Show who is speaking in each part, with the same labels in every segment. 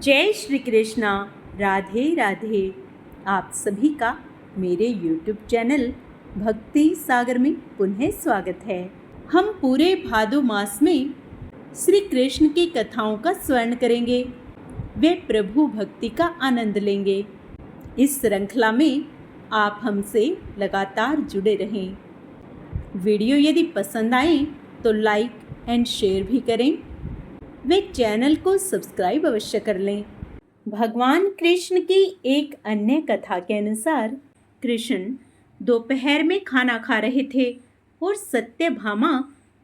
Speaker 1: जय श्री कृष्णा। राधे राधे। आप सभी का मेरे YouTube चैनल भक्ति सागर में पुनः स्वागत है। हम पूरे भादो मास में श्री कृष्ण की कथाओं का स्मरण करेंगे, वे प्रभु भक्ति का आनंद लेंगे। इस श्रृंखला में आप हमसे लगातार जुड़े रहें। वीडियो यदि पसंद आए तो लाइक एंड शेयर भी करें, वे चैनल को सब्सक्राइब अवश्य कर लें। भगवान कृष्ण की एक अन्य कथा के अनुसार कृष्ण दोपहर में खाना खा रहे थे और सत्यभामा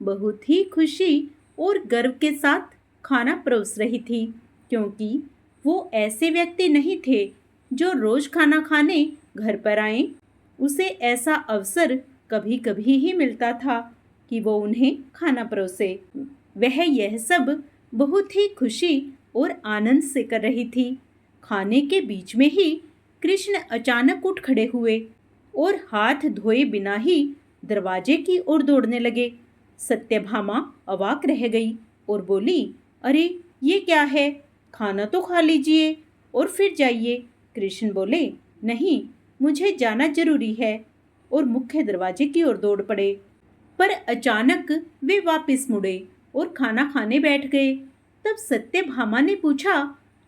Speaker 1: बहुत ही खुशी और गर्व के साथ खाना परोस रही थी, क्योंकि वो ऐसे व्यक्ति नहीं थे जो रोज खाना खाने घर पर आए। उसे ऐसा अवसर कभी कभी ही मिलता था कि वो उन्हें खाना परोसे। वह यह सब बहुत ही खुशी और आनंद से कर रही थी। खाने के बीच में ही कृष्ण अचानक उठ खड़े हुए और हाथ धोए बिना ही दरवाजे की ओर दौड़ने लगे। सत्यभामा अवाक रह गई और बोली, अरे ये क्या है? खाना तो खा लीजिए और फिर जाइए। कृष्ण बोले, नहीं, मुझे जाना जरूरी है, और मुख्य दरवाजे की ओर दौड़ पड़े। पर अचानक वे वापस मुड़े और खाना खाने बैठ गए। तब सत्यभामा ने पूछा,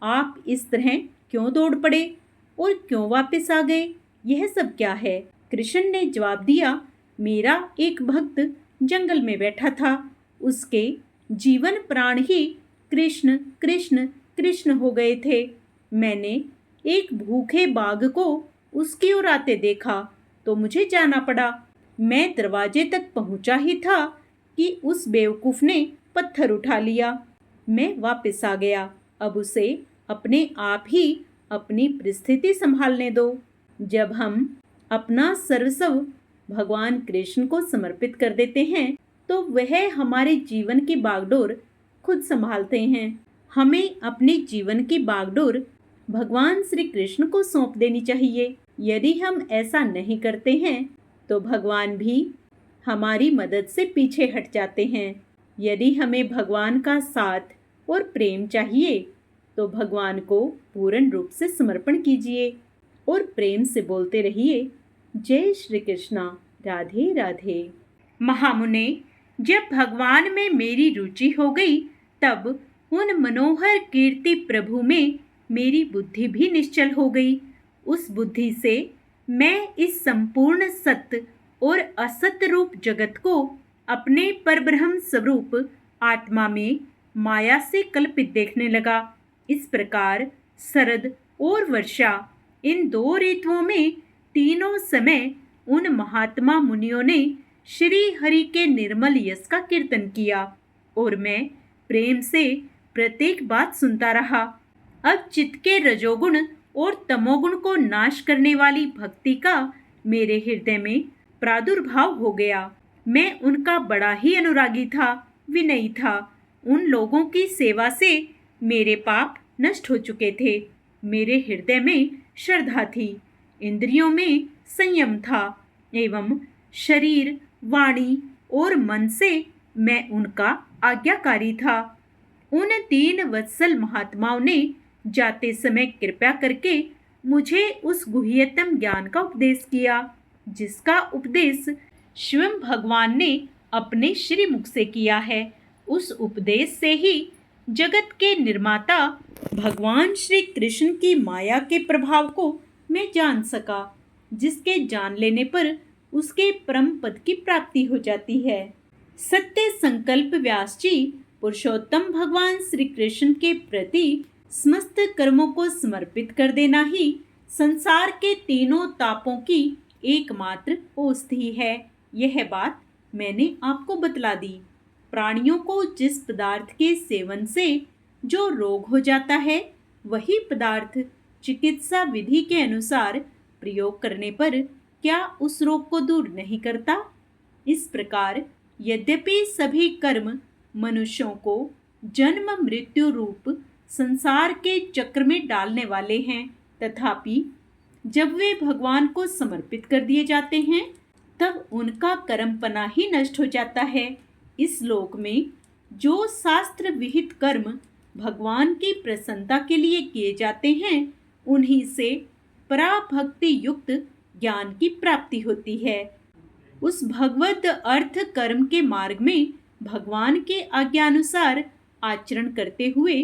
Speaker 1: आप इस तरह क्यों दौड़ पड़े और क्यों वापस आ गए? यह सब क्या है? कृष्ण ने जवाब दिया, मेरा एक भक्त जंगल में बैठा था, उसके जीवन प्राण ही कृष्ण कृष्ण कृष्ण हो गए थे। मैंने एक भूखे बाघ को उसकी ओर आते देखा तो मुझे जाना पड़ा। मैं दरवाजे तक पहुंचा ही था कि उस बेवकूफ ने पत्थर उठा लिया। मैं वापस आ गया। अब उसे अपने आप ही अपनी परिस्थिति संभालने दो। जब हम अपना सर्वस्व भगवान कृष्ण को समर्पित कर देते हैं तो वह हमारे जीवन की बागडोर खुद संभालते हैं। हमें अपने जीवन की बागडोर भगवान श्री कृष्ण को सौंप देनी चाहिए। यदि हम ऐसा नहीं करते हैं तो भगवान भी हमारी मदद से पीछे हट जाते हैं। यदि हमें भगवान का साथ और प्रेम चाहिए तो भगवान को पूर्ण रूप से समर्पण कीजिए और प्रेम से बोलते रहिए, जय श्री कृष्णा। राधे राधे। महामुने, जब भगवान में मेरी रुचि हो गई तब उन मनोहर कीर्ति प्रभु में मेरी बुद्धि भी निश्चल हो गई। उस बुद्धि से मैं इस संपूर्ण सत्य और असत्य रूप जगत को अपने परब्रह्म स्वरूप आत्मा में माया से कल्पित देखने लगा। इस प्रकार शरद और वर्षा, इन दो ऋतुओं में तीनों समय उन महात्मा मुनियों ने श्री हरि के निर्मल यश का कीर्तन किया और मैं प्रेम से प्रत्येक बात सुनता रहा। अब चित्त के रजोगुण और तमोगुण को नाश करने वाली भक्ति का मेरे हृदय में प्रादुर्भाव हो गया। मैं उनका बड़ा ही अनुरागी था, विनयी था। उन लोगों की सेवा से मेरे पाप नष्ट हो चुके थे। मेरे हृदय में श्रद्धा थी, इंद्रियों में संयम था एवं शरीर, वाणी और मन से मैं उनका आज्ञाकारी था। उन 3 वत्सल महात्माओं ने जाते समय कृपा करके मुझे उस गुह्यतम ज्ञान का उपदेश किया, जिसका उपदेश स्वयं भगवान ने अपने श्री मुख से किया है। उस उपदेश से ही जगत के निर्माता भगवान श्री कृष्ण की माया के प्रभाव को मैं जान सका, जिसके जान लेने पर उसके परम पद की प्राप्ति हो जाती है। सत्य संकल्प व्यास जी पुरुषोत्तम भगवान श्री कृष्ण के प्रति समस्त कर्मों को समर्पित कर देना ही संसार के तीनों तापों की एकमात्र औषधि है। यह बात मैंने आपको बतला दी। प्राणियों को जिस पदार्थ के सेवन से जो रोग हो जाता है, वही पदार्थ चिकित्सा विधि के अनुसार प्रयोग करने पर क्या उस रोग को दूर नहीं करता? इस प्रकार यद्यपि सभी कर्म मनुष्यों को जन्म मृत्यु रूप संसार के चक्र में डालने वाले हैं, तथापि जब वे भगवान को समर्पित कर दिए जाते हैं तब उनका कर्मपना ही नष्ट हो जाता है। इस लोक में जो शास्त्र विहित कर्म भगवान की प्रसन्नता के लिए किए जाते हैं, उन्हीं से पराभक्ति युक्त ज्ञान की प्राप्ति होती है। उस भगवत अर्थ कर्म के मार्ग में भगवान के आज्ञानुसार आचरण करते हुए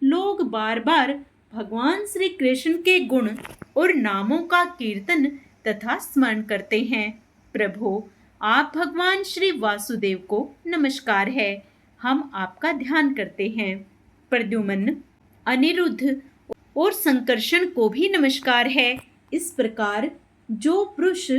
Speaker 1: लोग बार बार भगवान श्री कृष्ण के गुण और नामों का कीर्तन तथा स्मरण करते हैं। प्रभु, आप भगवान श्री वासुदेव को नमस्कार है, हम आपका ध्यान करते हैं। प्रद्युम्न, अनिरुद्ध और संकर्षण को भी नमस्कार है। इस प्रकार जो पुरुष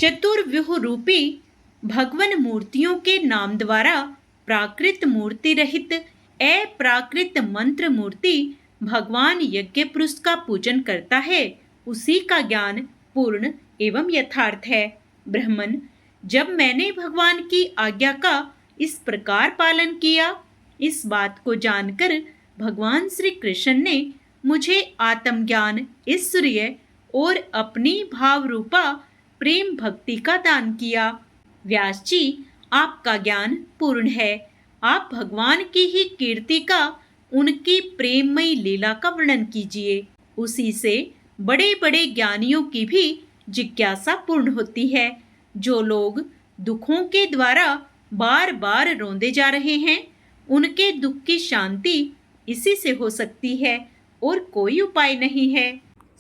Speaker 1: चतुर्व्यूह रूपी भगवान मूर्तियों के नाम द्वारा प्राकृत मूर्ति रहित अप्राकृत मंत्र मूर्ति भगवान यज्ञ पुरुष का पूजन करता है, उसी का ज्ञान पूर्ण एवं यथार्थ है। ब्राह्मण, जब मैंने भगवान की आज्ञा का इस प्रकार पालन किया, इस बात को जानकर भगवान श्री कृष्ण ने मुझे आत्मज्ञान, ऐश्वर्य और अपनी भाव रूपा प्रेम भक्ति का दान किया। व्यास जी, आपका ज्ञान पूर्ण है। आप भगवान की ही कीर्ति का, उनकी प्रेममयी लीला का वर्णन कीजिए। उसी से बड़े बड़े ज्ञानियों की भी जिज्ञासा पूर्ण होती है। जो लोग दुखों के द्वारा बार बार रोंदे जा रहे हैं, उनके दुख की शांति इसी से हो सकती है और कोई उपाय नहीं है।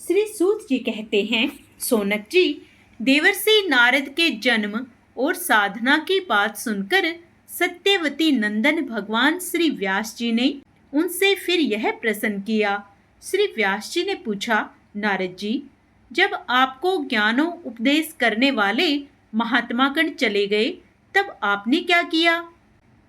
Speaker 1: श्री सूत जी कहते हैं, सोनक जी, देवर्षि नारद के जन्म और साधना की बात सुनकर सत्यवती नंदन भगवान श्री व्यास जी ने उनसे फिर यह प्रश्न किया। श्री व्यास जी ने पूछा, नारद जी, जब आपको ज्ञानो उपदेश करने वाले महात्मागण चले गए, तब आपने क्या किया?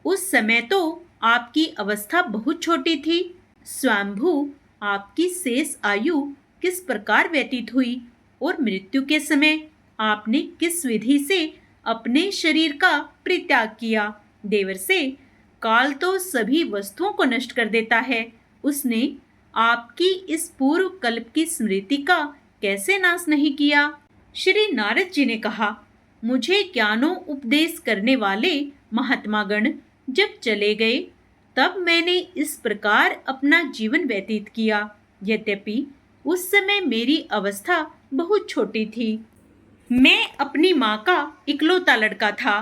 Speaker 1: उस समय तो आपकी अवस्था बहुत छोटी थी। स्वयंभू आपकी शेष आयु किस प्रकार व्यतीत हुई और मृत्यु के समय आपने किस विधि से अपने शरीर का परित्याग किया? देवर्षि, काल तो सभी वस्तुओं को नष्ट कर देता है। उसने आपकी इस पूर्व कल्प की स्मृति का कैसे नाश नहीं किया? श्री नारद जी ने कहा, मुझे ज्ञानो उपदेश करने वाले महात्मागण जब चले गए, तब मैंने इस प्रकार अपना जीवन व्यतीत किया। यद्यपि उस समय मेरी अवस्था बहुत छोटी थी। मैं अपनी माँ का इकलौता लड़का था।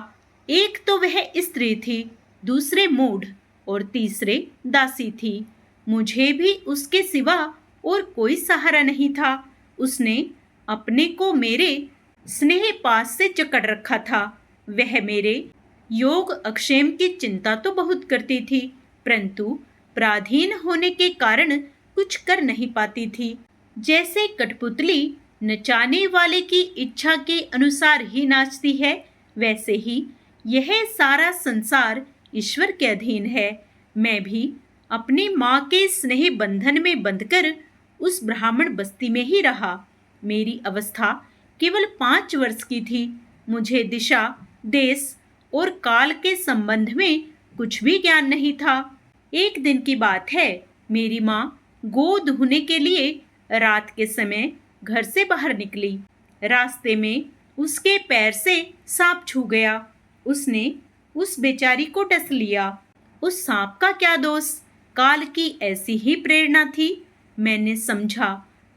Speaker 1: एक तो वह स्त्री थी, दूसरे मूढ़ और तीसरे दासी थी। मुझे भी उसके सिवा और कोई सहारा नहीं था। उसने अपने को मेरे स्नेह पास से जकड़ रखा था। वह मेरे योग अक्षेम की चिंता तो बहुत करती थी, परंतु पराधीन होने के कारण कुछ कर नहीं पाती थी। जैसे कठपुतली नचाने वाले की इच्छा के अनुसार ही नाचती है, वैसे ही यह सारा संसार ईश्वर के अधीन है। मैं भी अपनी माँ के स्नेह बंधन में बंधकर उस ब्राह्मण बस्ती में ही रहा। मेरी अवस्था केवल 5 वर्ष की थी। मुझे दिशा, देश और काल के संबंध में कुछ भी ज्ञान नहीं था। एक दिन की बात है, मेरी माँ गोद धोने के लिए रात के समय घर से बाहर निकली। रास्ते में उसके पैर से सांप छू गया। उसने उस बेचारी को डस लिया। उस सांप का क्या दोष? काल की ऐसी ही प्रेरणा थी। मैंने समझा,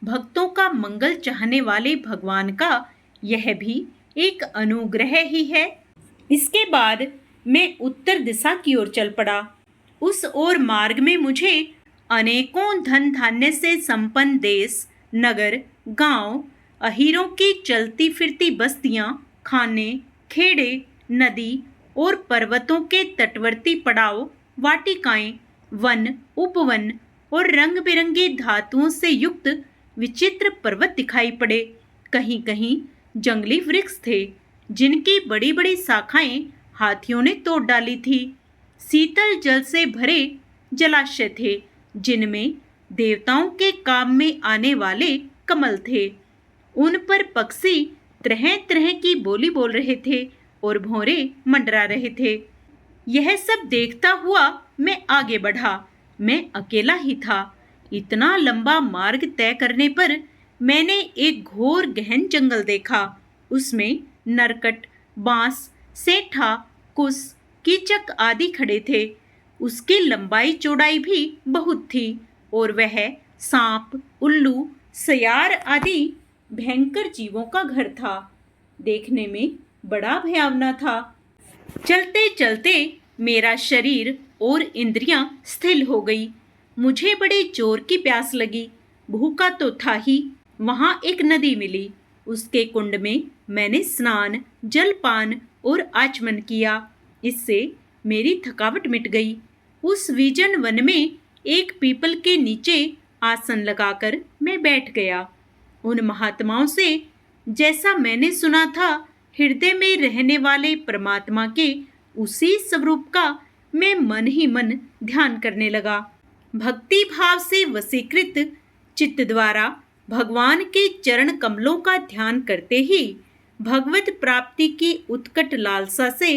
Speaker 1: भक्तों का मंगल चाहने वाले भगवान का यह भी एक अनुग्रह ही है। इसके बाद मैं उत्तर दिशा की ओर चल पड़ा। उस ओर मार्ग में मुझे अनेकों धन धान्य से संपन्न देश, नगर, गांव, अहीरों की चलती फिरती बस्तियां, खाने, खेड़े, नदी और पर्वतों के तटवर्ती पड़ाव, वाटिकाएं, वन, उपवन और रंग बिरंगे धातुओं से युक्त विचित्र पर्वत दिखाई पड़े। कहीं कहीं जंगली वृक्ष थे, जिनकी बड़ी बड़ी शाखाएं हाथियों ने तोड़ डाली थी। शीतल जल से भरे जलाशय थे, जिनमें देवताओं के काम में आने वाले कमल थे। उन पर पक्षी तरह तरह की बोली बोल रहे थे और भौरे मंडरा रहे थे। यह सब देखता हुआ मैं आगे बढ़ा। मैं अकेला ही था। इतना लंबा मार्ग तय करने पर मैंने एक घोर गहन जंगल देखा। उसमें नरकट, बांस, सेठा, कुश, कीचक आदि खड़े थे। उसकी लंबाई चौड़ाई भी बहुत थी और वह सांप, उल्लू, सियार आदि भयंकर जीवों का घर था। देखने में बड़ा भयावना था। चलते चलते मेरा शरीर और इंद्रियां स्थिर हो गई। मुझे बड़े जोर की प्यास लगी। भूखा तो था ही। वहां एक नदी मिली। उसके कुंड में मैंने स्नान, जलपान और आचमन किया। इससे मेरी थकावट मिट गई। उस विजन वन में एक पीपल के नीचे आसन लगाकर मैं बैठ गया। उन महात्माओं से जैसा मैंने सुना था, हृदय में रहने वाले परमात्मा के उसी स्वरूप का मैं मन ही मन ध्यान करने लगा। भक्ति भाव से वशीकृत चित्त द्वारा भगवान के चरण कमलों का ध्यान करते ही भगवत प्राप्ति की उत्कट लालसा से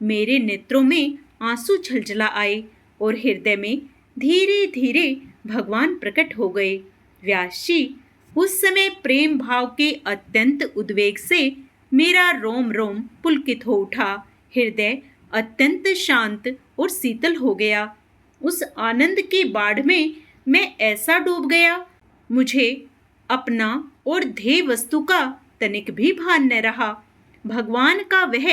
Speaker 1: मेरे नेत्रों में आंसू झलझला आए और हृदय में धीरे धीरे भगवान प्रकट हो गए। व्यास जी, उस समय प्रेम भाव के अत्यंत उद्वेग से मेरा रोम रोम पुलकित हो उठा। हृदय अत्यंत शांत और शीतल हो गया। उस आनंद की बाढ़ में मैं ऐसा डूब गया, मुझे अपना और ध्येय वस्तु का तनिक भी भान न रहा। भगवान का वह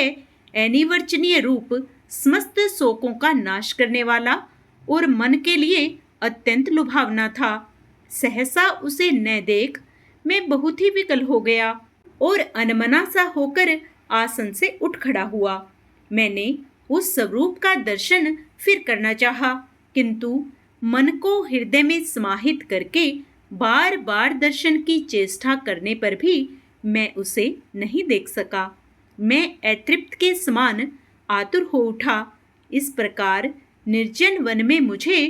Speaker 1: अनिर्वचनीय रूप समस्त शोकों का नाश करने वाला और मन के लिए अत्यंत लुभावना था। सहसा उसे न देख मैं बहुत ही विकल हो गया और अनमना सा होकर आसन से उठ खड़ा हुआ। मैंने उस स्वरूप का दर्शन फिर करना चाहा, किंतु मन को हृदय में समाहित करके बार बार दर्शन की चेष्टा करने पर भी मैं उसे नहीं देख सका। मैं अतृप्त के समान आतुर हो उठा। इस प्रकार निर्जन वन में मुझे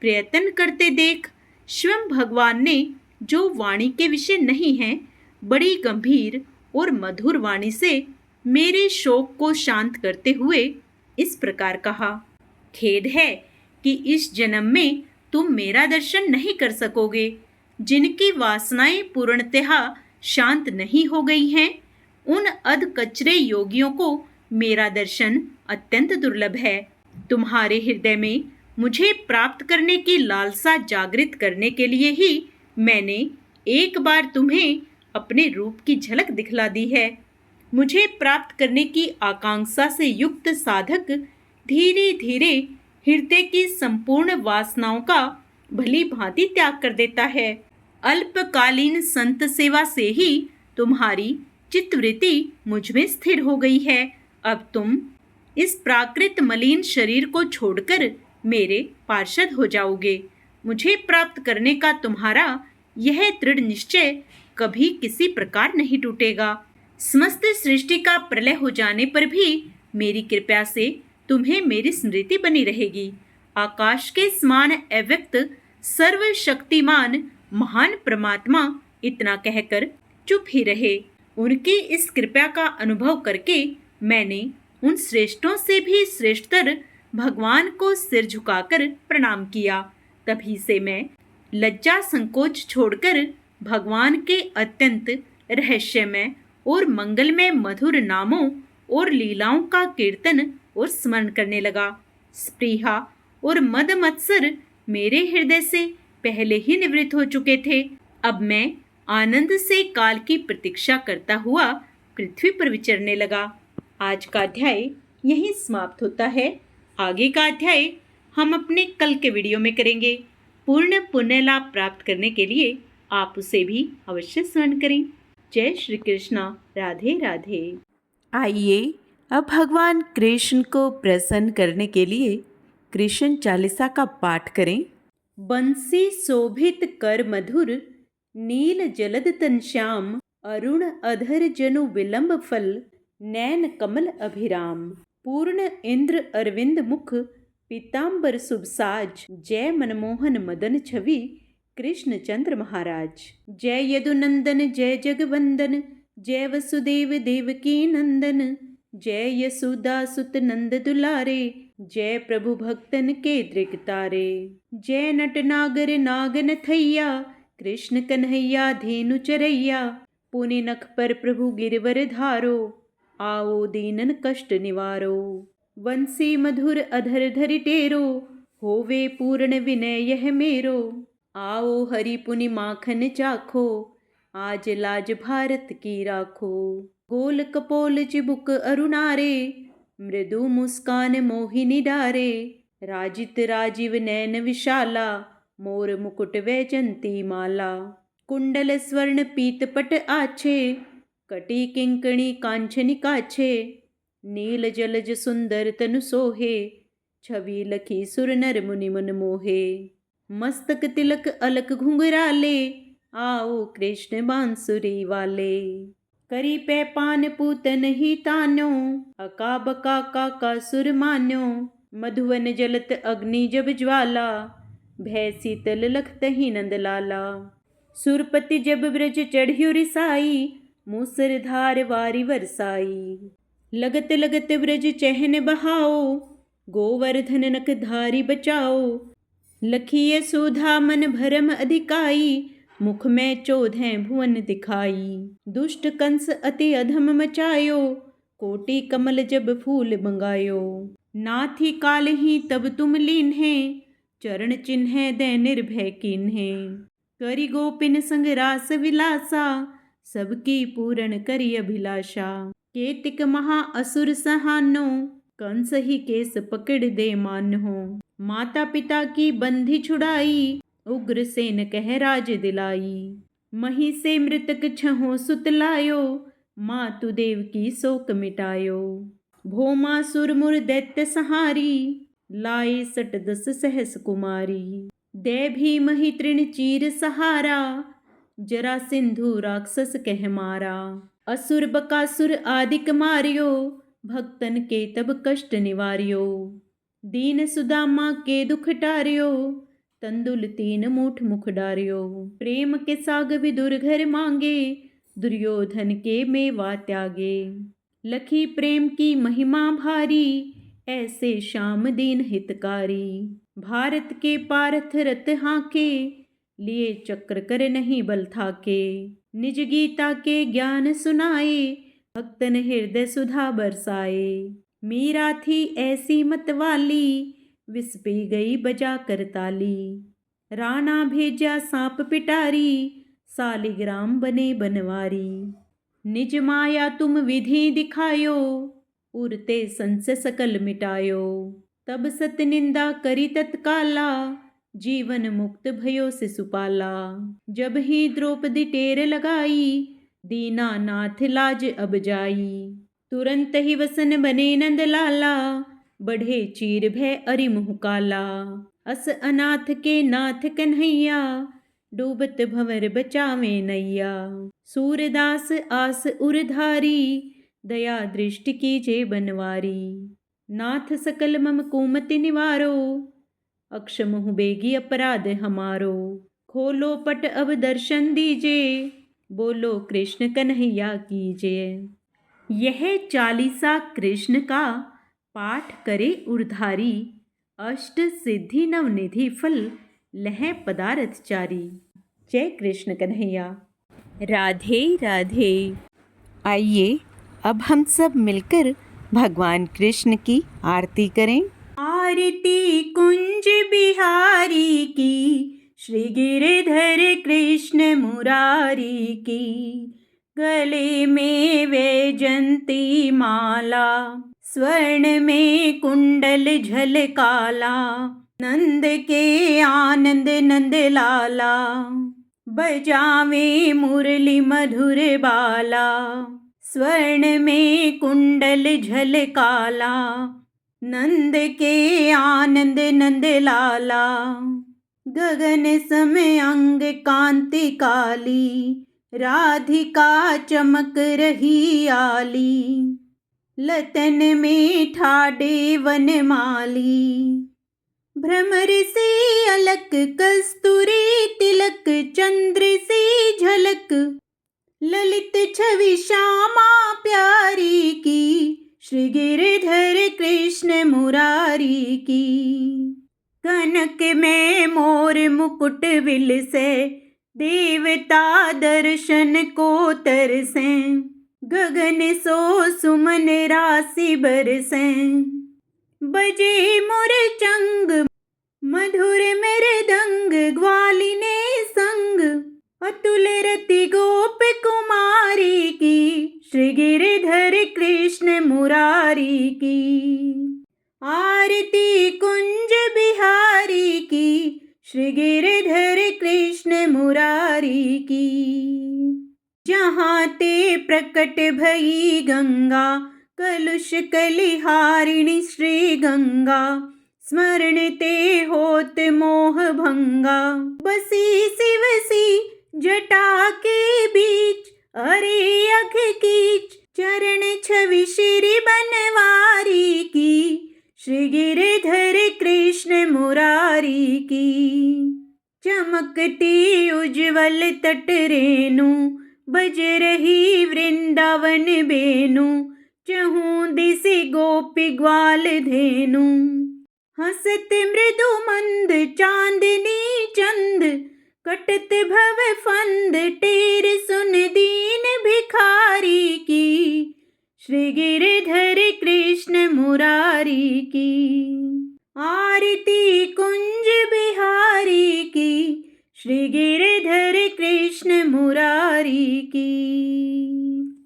Speaker 1: प्रयत्न करते देख स्वयं भगवान ने, जो वाणी के विषय नहीं है, बड़ी गंभीर और मधुर वाणी से मेरे शोक को शांत करते हुए इस प्रकार कहा, खेद है कि इस जन्म में तुम मेरा दर्शन नहीं कर सकोगे। जिनकी वासनाएं पूर्णतः शांत नहीं हो गई हैं, उन अधकचरे योगियों को मेरा दर्शन अत्यंत दुर्लभ है। तुम्हारे हृदय में मुझे प्राप्त करने की लालसा जागृत करने के लिए ही मैंने एक बार तुम्हें अपने रूप की झलक दिखला दी है। मुझे प्राप्त करने की आकांक्षा से युक्त साधक धीरे धीरे हृदय की संपूर्ण वासनाओं का भली भांति त्याग कर देता है। अल्पकालीन संत सेवा से ही तुम्हारी चित्तवृत्ति मुझ में स्थिर हो गई है। अब तुम इस प्राकृत मलिन शरीर को छोड़कर मेरे पार्षद हो जाओगे। मुझे प्राप्त करने का तुम्हारा यह दृढ़ निश्चय कभी किसी प्रकार नहीं टूटेगा। समस्त सृष्टि का प्रलय हो जाने पर भी मेरी कृपा से तुम्हें मेरी स्मृति बनी रहेगी। आकाश के समान अव्यक्त सर्वशक्तिमान महान परमात्मा इतना कहकर चुप ही रहे। उनकी इस कृपा का अनुभव करके मैंने उन श्रेष्ठों से भी श्रेष्ठतर भगवान को सिर झुकाकर प्रणाम किया। तभी से मैं लज्जा संकोच छोड़कर भगवान के अत्यंत रहस्यमय और मंगलमय मधुर नामों और लीलाओं का कीर्तन और स्मरण करने लगा। स्पृहा और मद मत्सर मेरे हृदय से पहले ही निवृत्त हो चुके थे। अब मैं आनंद से काल की प्रतीक्षा करता हुआ पृथ्वी पर विचरने लगा। आज का अध्याय यहीं समाप्त होता है। आगे का अध्याय हम अपने कल के वीडियो में करेंगे। पूर्ण पुण्य लाभ प्राप्त करने के लिए आप उसे भी अवश्य स्मरण करें। जय श्री कृष्णा। राधे राधे। आइए अब भगवान कृष्ण को प्रसन्न करने के लिए कृष्ण चालीसा का पाठ करें। बंसी शोभित कर मधुर, नील जलद तन श्याम, अरुण अधर जनु विलंब फल, नैन कमल अभिराम। पूर्ण इंद्र अरविंद मुख, पीतांबर शुभ साज, जय मनमोहन मदन छवि, कृष्ण चंद्र महाराज। जय यदुनंदन जय जगवंदन, जय वसुदेव देवकी नंदन, जय यशोदा सुत नंद दुलारे, जय प्रभु भक्तन के दृक्तारे। जय नटनागर नागन थैया, कृष्ण कन्हैया धेनु चरैया, पुनि नख पर प्रभु गिरवर धारो, आओ दीनन कष्ट निवारो। वंशी मधुर अधर धरि टेरो, होवे पूर्ण विनय यह मेरो, आओ हरि पुनि माखन चाखो, आज लाज भारत की राखो। गोल कपोल चिबुक अरुणारे, मृदु मुस्कान मोहिनी डारे, राजित राजीव नैन विशाला, मोर मुकुट वैजंती माला। कुंडल स्वर्ण पीतपट आछे, कटी किंकणी कांचनि काछे, नील जलज सुंदर तनु सोहे, छवि लखी सुर नर मुनि मन मोहे। मस्तक तिलक अलक घुंघराले, आओ कृष्ण बांसुरी वाले। करी पै पान पूतन ही तान्यो, अका बका काका सुर मान्यो। मधुवन जलत अग्नि जब ज्वाला, भय शीतल लखत ही नंद लाला। सुरपति जब ब्रज चढ़ियो रिसाई, मूसरधार वारी बरसाई। लगत लगत ब्रज चहन बहाओ, गोवर्धन नख धारी बचाओ। लखिय सुधा मन भरम अधिकाई, मुख में 14 भुवन दिखाई। दुष्ट कंस अति अधम मचायो, कोटि कमल जब फूल मंगायो। नाथी काल ही तब तुम लीन्हे, चरण चिन्ह दे निर्भय कीन्हे। करि गोपिन संग रास विलासा, सबकी पूरण करि अभिलाषा। केतिक महा असुर सहानो, कंस ही केस पकड़ दे मान्हो। माता पिता की बंधी छुड़ाई, उग्र सेन कह राज दिलाई। मही से मृतक छहों सुत लायो, मातु देव की शोक मिटायो। भौमासुर मुर दैत्य सहारी, लाए 10 सहस कुमारी। दे भीमहि तृण चीर सहारा, जरा सिंधु राक्षस कह मारा। असुर बकासुर आदिक मारियो, भक्तन के तब कष्ट निवारियो। दीन सुदामा के दुख टारियो, तंदुल 3 मूठ मुख डारियो। प्रेम के साग विदुर घर मांगे, दुर्योधन के मेवा त्यागे। लखी प्रेम की महिमा भारी, ऐसे श्याम दीन हितकारी। भारत के पारथ रथ हाके, लिए चक्र कर नहीं बल थाके। निज गीता के ज्ञान सुनाए, भक्तन हृदय सुधा बरसाए। मीरा थी ऐसी मतवाली, विष पी गई बजा कर ताली। राणा भेजा सांप पिटारी, सालिग्राम बने बनवारी। निज माया तुम विधि दिखायो, उरते संस सकल मिटायो। तब सत निंदा करी तत्काला, जीवन मुक्त भयो शिशुपाला। जब ही द्रौपदी टेर लगाई, दीनानाथ लाज अब जाई। तुरंत ही वसन बने नंद लाला, बढ़े चीर भय अरि मुँह काला। अस अनाथ के नाथ कन्हैया, डूबत भंवर बचावे नैया। सूरदास आस उरधारी, दया दृष्टि कीजे बनवारी। नाथ सकल मम कुमति निवारो, अक्षम हूँ बेगी अपराध हमारो। खोलो पट अब दर्शन दीजे, बोलो कृष्ण कन्हैया कीजे। यह चालीसा कृष्ण का पाठ करे उर्धारी, अष्ट सिद्धि नवनिधि फल लह पदारथ चारी। जय कृष्ण कन्हैया। राधे राधे। आइए अब हम सब मिलकर भगवान कृष्ण की आरती करें। आरती कुंज बिहारी की, श्री गिरधर कृष्ण मुरारी की। गले में वैजंती माला, स्वर्ण में कुंडल झलकाला। नंद के आनंद नंद लाला, बजावे मुरली मधुर बाला। स्वर्ण में कुंडल झलकाला, नंद के आनंद नंद लाला। गगन सम अंग कांति काली, राधिका चमक रही आली। लतन में ठाडे वनमाली, भ्रमर से अलक कस्तूरी तिलक। चंद्र से झलक, ललित छवि श्यामा प्यारी की। श्री गिरधर कृष्ण मुरारी की। कनक में मोर मुकुट विलसे, देवता दर्शन को तरसे। गगन सो सुमन राशि बरसे, बजे मोर चंग मधुर मृदंग ग्वालिने संग, अतुल रति गोप कुमारी की, श्री गिरधर कृष्ण मुरारी की। आरती कुंज बिहारी की, श्री गिरधर कृष्ण मुरारी की। जहाँ ते प्रकट भई गंगा, कलुष कलिहारिणी श्री गंगा, स्मरण ते होत मोह भंगा। बसी शिव सी जटा के बीच, अरे अघ कीच, चरण छवि श्री बनवारी की, श्री गिरधर कृष्ण मुरारी की। चमकती उज्ज्वल तट रेणु, बज रही वृंदावन बेनु, चहूँ दिशि गोपी ग्वाल धेनु। हंसत मृदु मंद चांदनी चंद, कटत भव फंद टेर सुन दीन भिखारी की, श्री गिरधर कृष्ण मुरारी की। आरती कुंज बिहारी की, श्री गिरधर कृष्ण मुरारी की।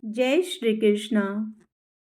Speaker 1: जय श्री कृष्ण।